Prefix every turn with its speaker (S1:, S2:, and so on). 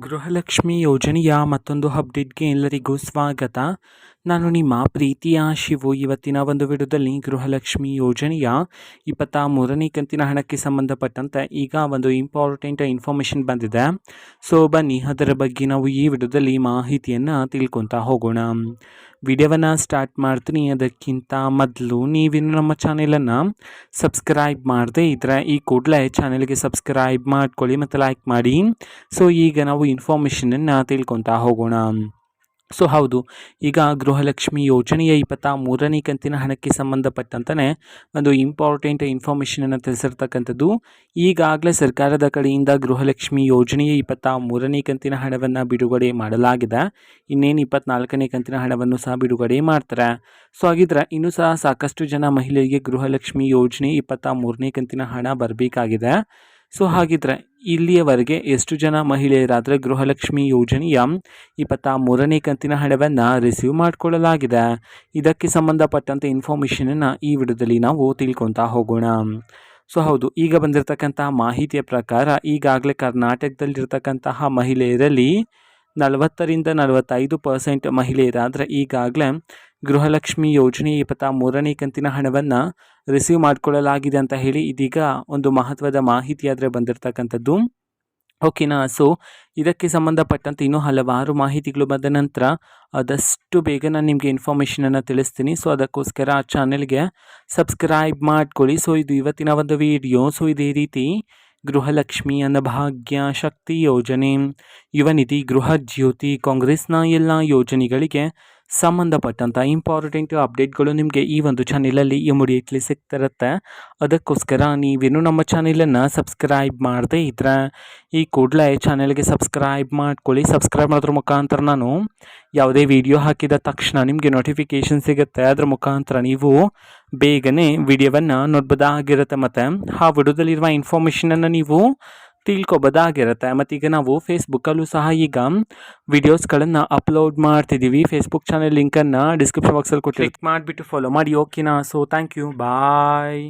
S1: ಗೃಹಲಕ್ಷ್ಮಿ ಯೋಜನೆಯ ಮತ್ತೊಂದು ಅಪ್ಡೇಟ್ಗೆ ಎಲ್ಲರಿಗೂ ಸ್ವಾಗತ. ನಾನು ನಿಮ್ಮ ಪ್ರೀತಿಯ ಶಿವು. ಇವತ್ತಿನ ಒಂದು ವಿಡಿಯೋದಲ್ಲಿ ಗೃಹಲಕ್ಷ್ಮಿ ಯೋಜನೆಯ 23ನೇ ಕಂತಿನ ಹಣಕ್ಕೆ ಸಂಬಂಧಪಟ್ಟಂತೆ ಈಗ ಒಂದು ಇಂಪಾರ್ಟೆಂಟ್ ಇನ್ಫಾರ್ಮೇಷನ್ ಬಂದಿದೆ. ಸೊ ಬನ್ನಿ ಅದರ ಬಗ್ಗೆ ನಾವು ಈ ವಿಡಿಯೋದಲ್ಲಿ ಮಾಹಿತಿಯನ್ನು ತಿಳ್ಕೊತಾ ಹೋಗೋಣ. ವಿಡಿಯೋವನ್ನು ಸ್ಟಾರ್ಟ್ ಮಾಡ್ತೀನಿ. ಅದಕ್ಕಿಂತ ಮೊದಲು ನೀವಿನ್ನು ನಮ್ಮ ಚಾನೆಲನ್ನು ಸಬ್ಸ್ಕ್ರೈಬ್ ಮಾಡದೇ ಇದ್ದರೆ ಈ ಕೂಡಲೇ ಚಾನೆಲ್ಗೆ ಸಬ್ಸ್ಕ್ರೈಬ್ ಮಾಡ್ಕೊಳ್ಳಿ ಮತ್ತು ಲೈಕ್ ಮಾಡಿ. ಸೊ ಈಗ ನಾವು ಇನ್ಫಾರ್ಮೇಷನನ್ನು ತಿಳ್ಕೊತಾ ಹೋಗೋಣ. ಸೊ ಹೌದು, ಈಗ ಗೃಹಲಕ್ಷ್ಮಿ ಯೋಜನೆಯ 23ನೇ ಕಂತಿನ ಹಣಕ್ಕೆ ಸಂಬಂಧಪಟ್ಟಂತೆ ಒಂದು ಇಂಪಾರ್ಟೆಂಟ್ ಇನ್ಫಾರ್ಮೇಷನನ್ನು ತಿಳಿಸಿರ್ತಕ್ಕಂಥದ್ದು. ಈಗಾಗಲೇ ಸರ್ಕಾರದ ಕಡೆಯಿಂದ ಗೃಹಲಕ್ಷ್ಮಿ ಯೋಜನೆಯ 23ನೇ ಕಂತಿನ ಹಣವನ್ನು ಬಿಡುಗಡೆ ಮಾಡಲಾಗಿದೆ. ಇನ್ನೇನು 24ನೇ ಕಂತಿನ ಹಣವನ್ನು ಸಹ ಬಿಡುಗಡೆ ಮಾಡ್ತಾರೆ. ಸೊ ಹಾಗಿದ್ರೆ ಇನ್ನೂ ಸಹ ಸಾಕಷ್ಟು ಜನ ಮಹಿಳೆಯರಿಗೆ ಗೃಹಲಕ್ಷ್ಮಿ ಯೋಜನೆ 23ನೇ ಕಂತಿನ ಹಣ ಬರಬೇಕಾಗಿದೆ. ಸೊ ಹಾಗಿದ್ರೆ ಇಲ್ಲಿಯವರೆಗೆ ಎಷ್ಟು ಜನ ಮಹಿಳೆಯರಾದರೆ ಗೃಹಲಕ್ಷ್ಮಿ ಯೋಜನೆಯ 23ನೇ ಕಂತಿನ ಹಣವನ್ನು ರಿಸೀವ್ ಮಾಡಿಕೊಳ್ಳಲಾಗಿದೆ, ಇದಕ್ಕೆ ಸಂಬಂಧಪಟ್ಟಂತೆ ಇನ್ಫಾರ್ಮೇಷನನ್ನು ಈ ವಿಡಿಯೋದಲ್ಲಿ ನಾವು ತಿಳ್ಕೊತಾ ಹೋಗೋಣ. ಸೊ ಹೌದು, ಈಗ ಬಂದಿರತಕ್ಕಂತಹ ಮಾಹಿತಿಯ ಪ್ರಕಾರ ಈಗಾಗಲೇ ಕರ್ನಾಟಕದಲ್ಲಿರ್ತಕ್ಕಂತಹ ಮಹಿಳೆಯರಲ್ಲಿ 40ರಿಂದ 45% ಮಹಿಳೆಯರಾದರೆ ಈಗಾಗಲೇ ಗೃಹಲಕ್ಷ್ಮಿ ಯೋಜನೆ 23ನೇ ಕಂತಿನ ಹಣವನ್ನು ರಿಸೀವ್ ಮಾಡಿಕೊಳ್ಳಲಾಗಿದೆ ಅಂತ ಹೇಳಿ ಇದೀಗ ಒಂದು ಮಹತ್ವದ ಮಾಹಿತಿ ಆದರೆ ಬಂದಿರತಕ್ಕಂಥದ್ದು. ಓಕೆನಾ. ಸೊ ಇದಕ್ಕೆ ಸಂಬಂಧಪಟ್ಟಂತೆ ಇನ್ನೂ ಹಲವಾರು ಮಾಹಿತಿಗಳು ಬಂದ ನಂತರ ಆದಷ್ಟು ಬೇಗ ನಾನು ನಿಮಗೆ ಇನ್ಫಾರ್ಮೇಷನನ್ನು ತಿಳಿಸ್ತೀನಿ. ಸೊ ಅದಕ್ಕೋಸ್ಕರ ಆ ಚಾನೆಲ್ಗೆ ಸಬ್ಸ್ಕ್ರೈಬ್ ಮಾಡ್ಕೊಳ್ಳಿ. ಸೊ ಇದು ಇವತ್ತಿನ ಒಂದು ವಿಡಿಯೋ. ಸೊ ಇದೇ ರೀತಿ ಗೃಹಲಕ್ಷ್ಮಿ, ಅನ್ನಭಾಗ್ಯ, ಶಕ್ತಿ ಯೋಜನೆ, ಯುವ ನಿಧಿ, ಗೃಹ ಜ್ಯೋತಿ, ಕಾಂಗ್ರೆಸ್ನ ಎಲ್ಲ ಯೋಜನೆಗಳಿಗೆ ಸಂಬಂಧಪಟ್ಟಂಥ ಇಂಪಾರ್ಟೆಂಟ್ ಅಪ್ಡೇಟ್ಗಳು ನಿಮಗೆ ಈ ಒಂದು ಚಾನೆಲಲ್ಲಿ ಇಮಿಡಿಯೇಟ್ಲಿ ಸಿಗ್ತಿರುತ್ತೆ. ಅದಕ್ಕೋಸ್ಕರ ನೀವೇನು ನಮ್ಮ ಚಾನೆಲನ್ನು ಸಬ್ಸ್ಕ್ರೈಬ್ ಮಾಡದೇ ಇದ್ದರೆ ಈ ಕೂಡಲೇ ಚಾನೆಲ್ಗೆ ಸಬ್ಸ್ಕ್ರೈಬ್ ಮಾಡ್ಕೊಳ್ಳಿ. ಸಬ್ಸ್ಕ್ರೈಬ್ ಮಾಡೋದ್ರ ಮುಖಾಂತರ ನಾನು ಯಾವುದೇ ವಿಡಿಯೋ ಹಾಕಿದ ತಕ್ಷಣ ನಿಮಗೆ ನೋಟಿಫಿಕೇಷನ್ ಸಿಗುತ್ತೆ. ಅದರ ಮುಖಾಂತರ ನೀವು ಬೇಗನೆ ವಿಡಿಯೋವನ್ನು ನೋಡ್ಬೋದಾಗಿರುತ್ತೆ ಮತ್ತು ಆ ವಿಡಿಯೋದಲ್ಲಿರುವ ಇನ್ಫಾರ್ಮೇಷನನ್ನು ನೀವು ತಿಳ್ಕೊಬೋದಾಗಿರುತ್ತೆ. ಮತ್ತು ಈಗ ನಾವು ಫೇಸ್ಬುಕ್ಕಲ್ಲೂ ಸಹ ಈಗ ವಿಡಿಯೋಸ್ಗಳನ್ನು ಅಪ್ಲೋಡ್ ಮಾಡ್ತಿದ್ದೀವಿ. ಫೇಸ್ಬುಕ್ ಚಾನೆಲ್ ಲಿಂಕನ್ನು ಡಿಸ್ಕ್ರಿಪ್ಷನ್ ಬಾಕ್ಸಲ್ಲಿ ಕೊಟ್ಟು ಕ್ಲಿಕ್ ಮಾಡಿಬಿಟ್ಟು ಫಾಲೋ ಮಾಡಿ. ಓಕೆನಾ. So thank you, bye.